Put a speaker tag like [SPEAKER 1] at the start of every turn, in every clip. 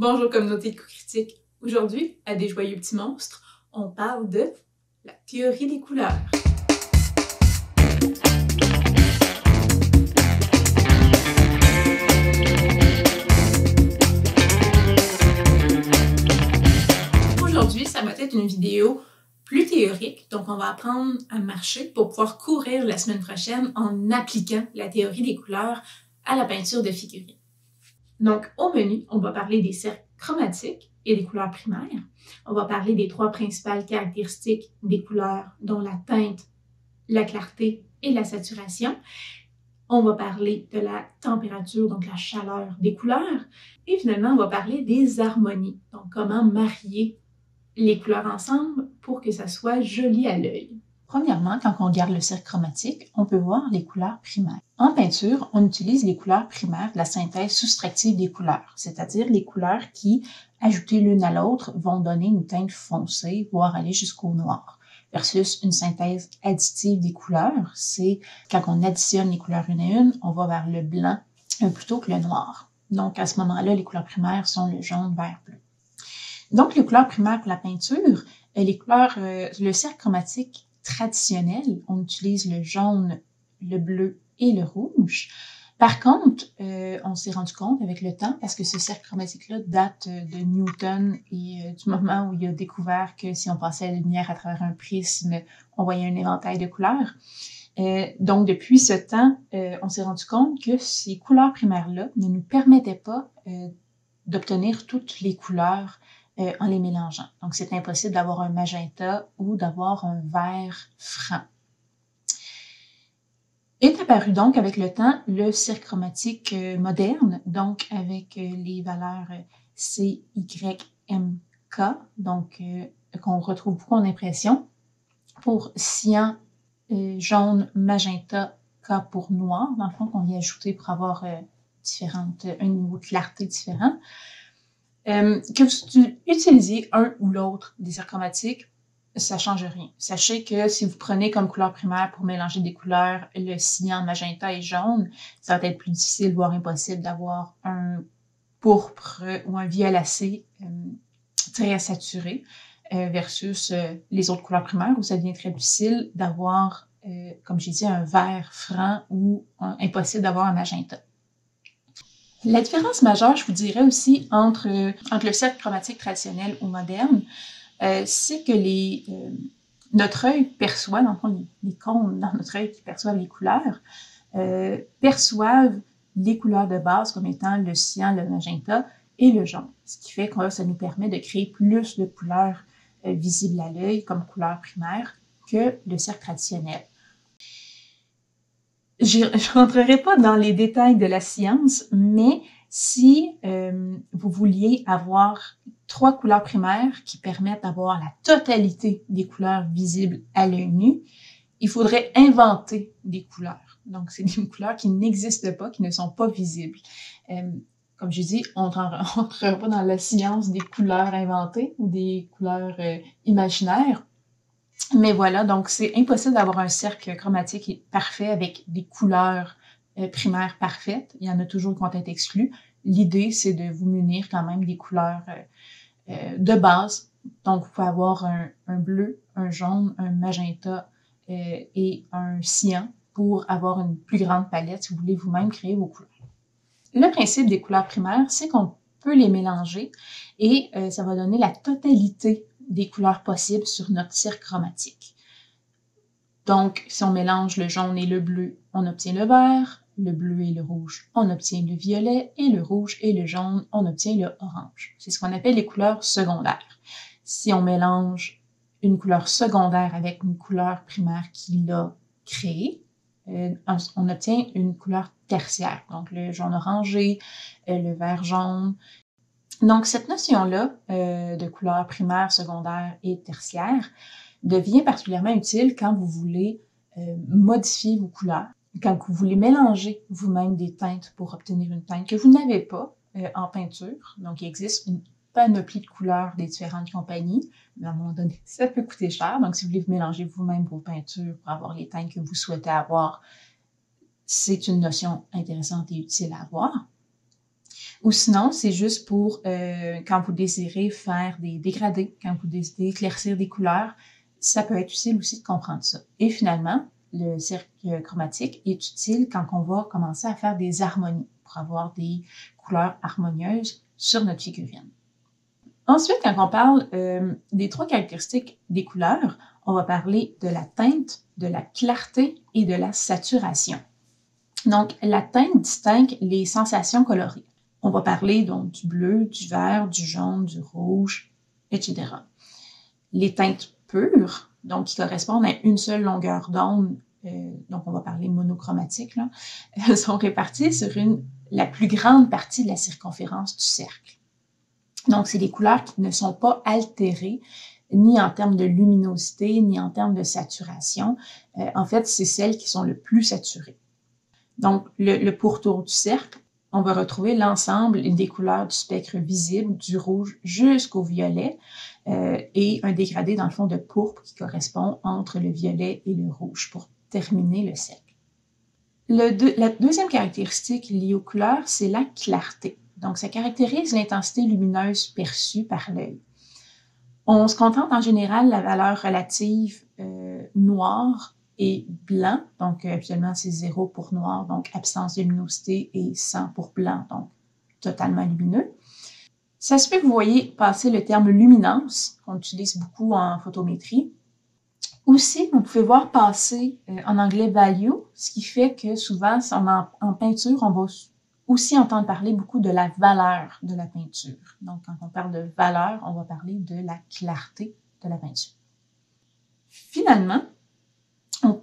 [SPEAKER 1] Bonjour communauté de coups critiques. Aujourd'hui, à Des joyeux petits monstres, on parle de la théorie des couleurs. Aujourd'hui, ça va être une vidéo plus théorique, donc on va apprendre à marcher pour pouvoir courir la semaine prochaine en appliquant la théorie des couleurs à la peinture de figurines. Donc, au menu, on va parler des cercles chromatiques et des couleurs primaires. On va parler des trois principales caractéristiques des couleurs, dont la teinte, la clarté et la saturation. On va parler de la température, donc la chaleur des couleurs. Et finalement, on va parler des harmonies, donc comment marier les couleurs ensemble pour que ça soit joli à l'œil.
[SPEAKER 2] Premièrement, quand on regarde le cercle chromatique, on peut voir les couleurs primaires. En peinture, on utilise les couleurs primaires de la synthèse soustractive des couleurs, c'est-à-dire les couleurs qui, ajoutées l'une à l'autre, vont donner une teinte foncée, voire aller jusqu'au noir. Versus une synthèse additive des couleurs, c'est quand on additionne les couleurs une à une, on va vers le blanc plutôt que le noir. Donc à ce moment-là, les couleurs primaires sont le jaune, vert, bleu. Donc les couleurs primaires pour la peinture, les couleurs, le cercle chromatique traditionnel, on utilise le jaune, le bleu et le rouge. Par contre, on s'est rendu compte avec le temps, parce que ce cercle chromatique-là date de Newton et du moment où il a découvert que si on passait la lumière à travers un prisme, on voyait un éventail de couleurs. Donc, depuis ce temps, on s'est rendu compte que ces couleurs primaires-là ne nous permettaient pas d'obtenir toutes les couleurs en les mélangeant. Donc, c'est impossible d'avoir un magenta ou d'avoir un vert franc. Est apparu donc avec le temps le cercle chromatique moderne, donc avec les valeurs C, Y, M, K, donc qu'on retrouve beaucoup en impression. Pour cyan, jaune, magenta, K pour noir, dans le fond, qu'on vient ajouter pour avoir un niveau de clarté différent. Que vous utilisiez un ou l'autre des cercles chromatiques, ça change rien. Sachez que si vous prenez comme couleur primaire pour mélanger des couleurs le cyan, magenta et jaune, ça va être plus difficile, voire impossible d'avoir un pourpre ou un violacé très saturé versus les autres couleurs primaires où ça devient très difficile d'avoir, comme j'ai dit, un vert franc ou impossible d'avoir un magenta. La différence majeure, je vous dirais aussi, entre le cercle chromatique traditionnel ou moderne, c'est que notre œil perçoit, dans le fond, les cônes dans notre œil qui perçoivent les couleurs, perçoivent les couleurs de base comme étant le cyan, le magenta et le jaune. Ce qui fait que ça nous permet de créer plus de couleurs visibles à l'œil comme couleurs primaires que le cercle traditionnel. Je ne rentrerai pas dans les détails de la science, mais si vous vouliez avoir 3 couleurs primaires qui permettent d'avoir la totalité des couleurs visibles à l'œil nu, il faudrait inventer des couleurs. Donc, c'est des couleurs qui n'existent pas, qui ne sont pas visibles. Comme je dis, on ne rentrera pas dans la science des couleurs inventées ou des couleurs imaginaires. Mais voilà, donc c'est impossible d'avoir un cercle chromatique parfait avec des couleurs primaires parfaites. Il y en a toujours qui vont être exclus. L'idée, c'est de vous munir quand même des couleurs de base. Donc, vous pouvez avoir un bleu, un jaune, un magenta et un cyan pour avoir une plus grande palette si vous voulez vous-même créer vos couleurs. Le principe des couleurs primaires, c'est qu'on peut les mélanger et ça va donner la totalité des couleurs possibles sur notre cercle chromatique. Donc, si on mélange le jaune et le bleu, on obtient le vert, le bleu et le rouge, on obtient le violet, et le rouge et le jaune, on obtient le orange. C'est ce qu'on appelle les couleurs secondaires. Si on mélange une couleur secondaire avec une couleur primaire qui l'a créée, on obtient une couleur tertiaire, donc le jaune orangé, le vert jaune. Donc, cette notion-là de couleur primaire, secondaire et tertiaire devient particulièrement utile quand vous voulez modifier vos couleurs, quand vous voulez mélanger vous-même des teintes pour obtenir une teinte que vous n'avez pas en peinture. Donc, il existe une panoplie de couleurs des différentes compagnies, mais à un moment donné, ça peut coûter cher. Donc, si vous voulez vous mélanger vous-même vos peintures pour avoir les teintes que vous souhaitez avoir, c'est une notion intéressante et utile à avoir. Ou sinon, c'est juste pour quand vous désirez faire des dégradés, quand vous désirez éclaircir des couleurs, ça peut être utile aussi de comprendre ça. Et finalement, le cercle chromatique est utile quand on va commencer à faire des harmonies pour avoir des couleurs harmonieuses sur notre figurine. Ensuite, quand on parle des 3 caractéristiques des couleurs, on va parler de la teinte, de la clarté et de la saturation. Donc, la teinte distingue les sensations colorées. On va parler donc du bleu, du vert, du jaune, du rouge, etc. Les teintes pures, donc qui correspondent à une seule longueur d'onde, donc on va parler monochromatique, là, sont réparties sur la plus grande partie de la circonférence du cercle. Donc, c'est des couleurs qui ne sont pas altérées, ni en termes de luminosité, ni en termes de saturation. En fait, c'est celles qui sont le plus saturées. Donc, le pourtour du cercle, on va retrouver l'ensemble des couleurs du spectre visible, du rouge jusqu'au violet, et un dégradé dans le fond de pourpre qui correspond entre le violet et le rouge pour terminer le cercle. La deuxième caractéristique liée aux couleurs, c'est la clarté. Donc, ça caractérise l'intensité lumineuse perçue par l'œil. On se contente en général de la valeur relative noire et blanc, donc habituellement c'est 0 pour noir, donc absence de luminosité, et 100 pour blanc, donc totalement lumineux. Ça se peut que vous voyez passer le terme luminance, qu'on utilise beaucoup en photométrie. Aussi, vous pouvez voir passer en anglais value, ce qui fait que souvent en peinture, on va aussi entendre parler beaucoup de la valeur de la peinture. Donc, quand on parle de valeur, on va parler de la clarté de la peinture. Finalement,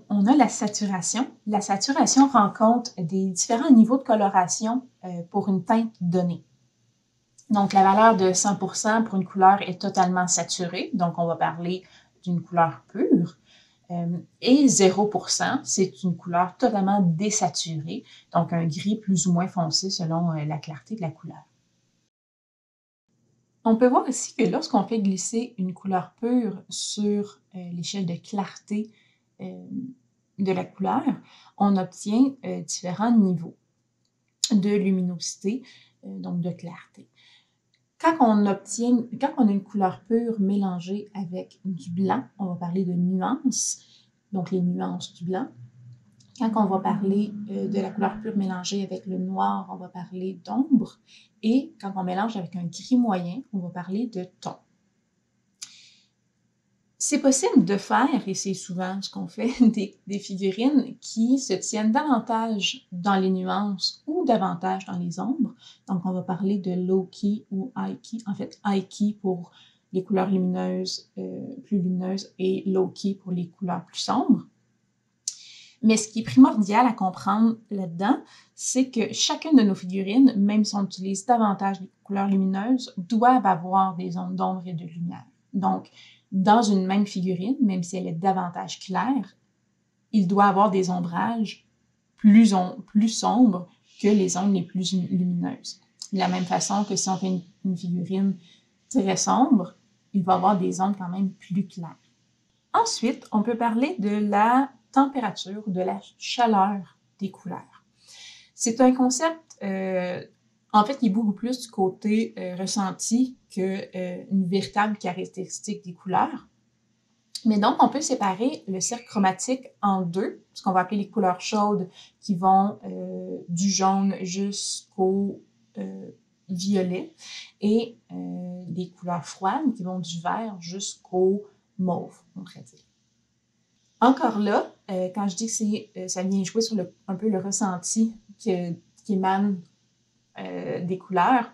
[SPEAKER 2] on a la saturation. La saturation rend compte des différents niveaux de coloration pour une teinte donnée. Donc, la valeur de 100% pour une couleur est totalement saturée. Donc, on va parler d'une couleur pure. Et 0%, c'est une couleur totalement désaturée, donc un gris plus ou moins foncé selon la clarté de la couleur. On peut voir aussi que lorsqu'on fait glisser une couleur pure sur l'échelle de clarté de la couleur, on obtient différents niveaux de luminosité, donc de clarté. Quand on a une couleur pure mélangée avec du blanc, on va parler de nuances, donc les nuances du blanc. Quand on va parler de la couleur pure mélangée avec le noir, on va parler d'ombre. Et quand on mélange avec un gris moyen, on va parler de ton. C'est possible de faire, et c'est souvent ce qu'on fait, des figurines qui se tiennent davantage dans les nuances ou davantage dans les ombres. Donc, on va parler de low-key ou high-key. En fait, high-key pour les couleurs lumineuses, plus lumineuses, et low-key pour les couleurs plus sombres. Mais ce qui est primordial à comprendre là-dedans, c'est que chacune de nos figurines, même si on utilise davantage des couleurs lumineuses, doivent avoir des zones d'ombre et de lumière. Donc, dans une même figurine, même si elle est davantage claire, il doit avoir des ombrages plus sombres que les zones les plus lumineuses. De la même façon que si on fait une figurine très sombre, il va avoir des zones quand même plus claires. Ensuite, on peut parler de la température, de la chaleur des couleurs. C'est un concept, en fait, qui est beaucoup plus du côté ressenti qu'une véritable caractéristique des couleurs. Mais donc, on peut séparer le cercle chromatique en deux, ce qu'on va appeler les couleurs chaudes, qui vont du jaune jusqu'au violet, et des couleurs froides qui vont du vert jusqu'au mauve, on pourrait dire. Encore là, quand je dis que ça vient jouer sur un peu le ressenti qui émane des couleurs,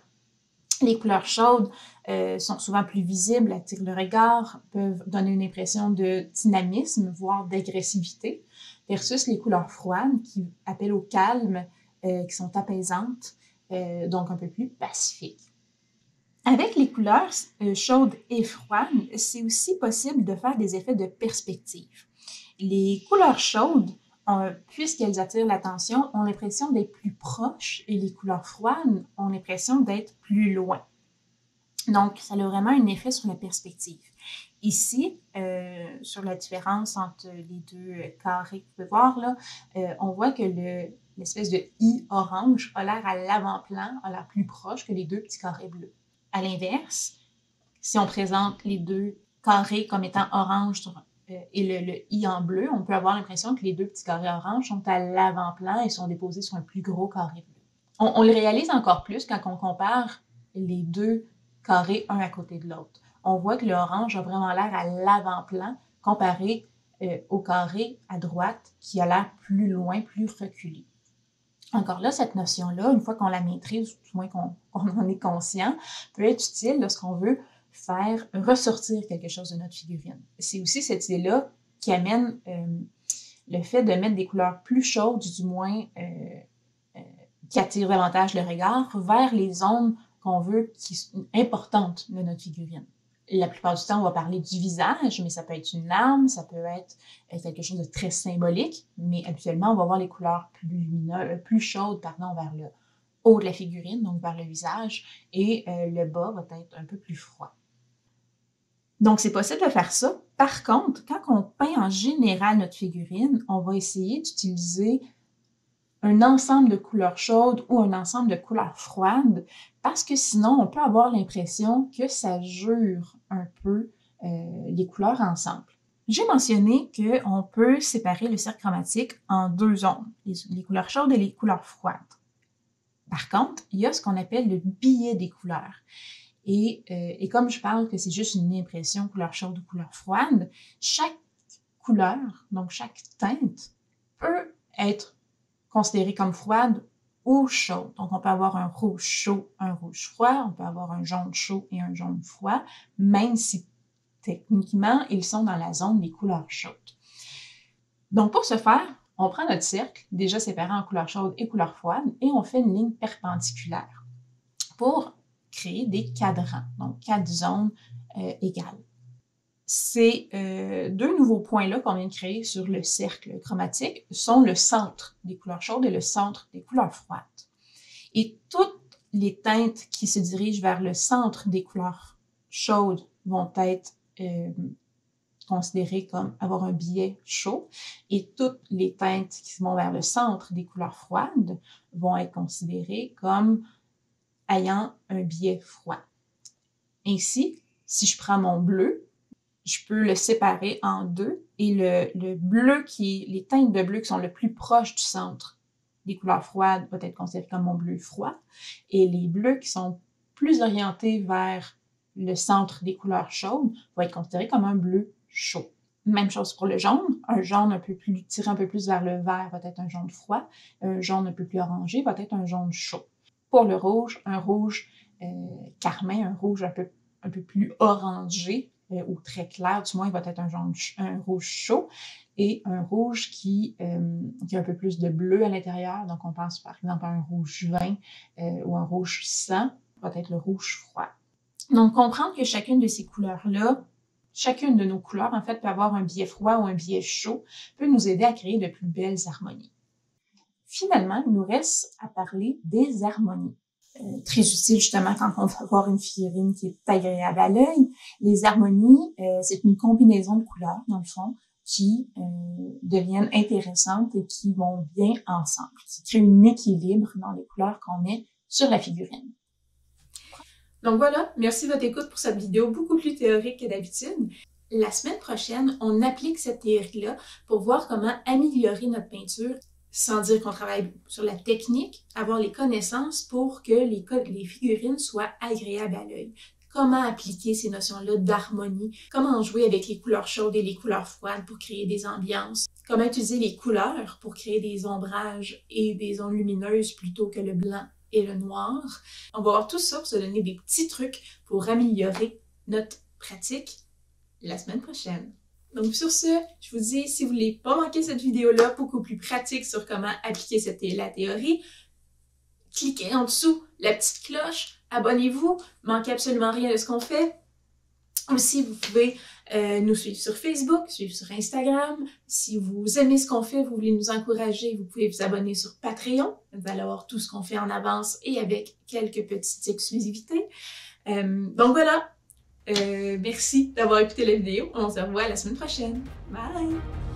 [SPEAKER 2] les couleurs chaudes sont souvent plus visibles, attirent le regard, peuvent donner une impression de dynamisme, voire d'agressivité, versus les couleurs froides qui appellent au calme, qui sont apaisantes, donc un peu plus pacifiques. Avec les couleurs chaudes et froides, c'est aussi possible de faire des effets de perspective. Les couleurs chaudes, puisqu'elles attirent l'attention, ont l'impression d'être plus proches, et les couleurs froides ont l'impression d'être plus loin. Donc, ça a vraiment un effet sur la perspective. Ici, sur la différence entre les deux carrés que vous pouvez voir là, on voit que l'espèce de I orange a l'air à l'avant-plan, a l'air plus proche que les deux petits carrés bleus. À l'inverse, si on présente les deux carrés comme étant orange et le I en bleu, on peut avoir l'impression que les deux petits carrés orange sont à l'avant-plan et sont déposés sur un plus gros carré bleu. On le réalise encore plus quand on compare les deux carrés un à côté de l'autre. On voit que le orange a vraiment l'air à l'avant-plan comparé au carré à droite qui a l'air plus loin, plus reculé. Encore là, cette notion-là, une fois qu'on la maîtrise, ou du moins qu'on en est conscient, peut être utile lorsqu'on veut faire ressortir quelque chose de notre figurine. C'est aussi cette idée-là qui amène le fait de mettre des couleurs plus chaudes, du moins qui attirent davantage le regard, vers les zones qu'on veut qui sont importantes de notre figurine. La plupart du temps, on va parler du visage, mais ça peut être une larme, ça peut être quelque chose de très symbolique, mais habituellement, on va voir les couleurs plus lumineuses, plus chaudes, vers le haut de la figurine, donc vers le visage, et le bas va être un peu plus froid. Donc, c'est possible de faire ça. Par contre, quand on peint en général notre figurine, on va essayer d'utiliser un ensemble de couleurs chaudes ou un ensemble de couleurs froides, parce que sinon, on peut avoir l'impression que ça jure un peu les couleurs ensemble. J'ai mentionné qu'on peut séparer le cercle chromatique en deux zones, les couleurs chaudes et les couleurs froides. Par contre, il y a ce qu'on appelle le biais des couleurs. Et comme je parle que c'est juste une impression couleur chaude ou couleur froide, chaque couleur, donc chaque teinte, peut être considérée comme froide ou chaude. Donc, on peut avoir un rouge chaud, un rouge froid, on peut avoir un jaune chaud et un jaune froid, même si techniquement, ils sont dans la zone des couleurs chaudes. Donc, pour ce faire, on prend notre cercle, déjà séparé en couleurs chaudes et couleurs froides, et on fait une ligne perpendiculaire pour créer des cadrans, donc 4 zones égales. Ces deux nouveaux points-là qu'on vient de créer sur le cercle chromatique sont le centre des couleurs chaudes et le centre des couleurs froides. Et toutes les teintes qui se dirigent vers le centre des couleurs chaudes vont être considérées comme avoir un biais chaud, et toutes les teintes qui vont vers le centre des couleurs froides vont être considérées comme ayant un biais froid. Ainsi, si je prends mon bleu, je peux le séparer en deux, et le bleu les teintes de bleu qui sont le plus proches du centre des couleurs froides vont être considérées comme mon bleu froid, et les bleus qui sont plus orientés vers le centre des couleurs chaudes vont être considérés comme un bleu chaud. Même chose pour le jaune. Un jaune tiré un peu plus vers le vert va être un jaune froid. Un jaune un peu plus orangé va être un jaune chaud. Pour le rouge, un rouge carmin, un rouge un peu plus orangé ou très clair, du moins, il va être un rouge chaud, et un rouge qui a un peu plus de bleu à l'intérieur. Donc, on pense par exemple à un rouge vin ou un rouge sang, va être le rouge froid. Donc, comprendre que chacune de ces couleurs-là, chacune de nos couleurs, en fait, peut avoir un biais froid ou un biais chaud, peut nous aider à créer de plus belles harmonies. Finalement, il nous reste à parler des harmonies. Très utile justement quand on va avoir une figurine qui est agréable à l'œil. Les harmonies, c'est une combinaison de couleurs, dans le fond, qui deviennent intéressantes et qui vont bien ensemble, qui créent un équilibre dans les couleurs qu'on met sur la figurine. Donc voilà, merci de votre écoute pour cette vidéo beaucoup plus théorique que d'habitude. La semaine prochaine, on applique cette théorie-là pour voir comment améliorer notre peinture, sans dire qu'on travaille sur la technique, avoir les connaissances pour que les figurines soient agréables à l'œil. Comment appliquer ces notions-là d'harmonie, comment jouer avec les couleurs chaudes et les couleurs froides pour créer des ambiances, comment utiliser les couleurs pour créer des ombrages et des zones lumineuses plutôt que le blanc et le noir. On va voir tout ça pour se donner des petits trucs pour améliorer notre pratique la semaine prochaine. Donc sur ce, je vous dis, si vous voulez pas manquer cette vidéo-là, beaucoup plus pratique sur comment appliquer la théorie, cliquez en dessous la petite cloche, abonnez-vous, manquez absolument rien de ce qu'on fait. Aussi, vous pouvez nous suivre sur Facebook, suivre sur Instagram. Si vous aimez ce qu'on fait, vous voulez nous encourager, vous pouvez vous abonner sur Patreon. Vous allez avoir tout ce qu'on fait en avance et avec quelques petites exclusivités. Donc voilà. Merci d'avoir écouté la vidéo. On se revoit la semaine prochaine. Bye!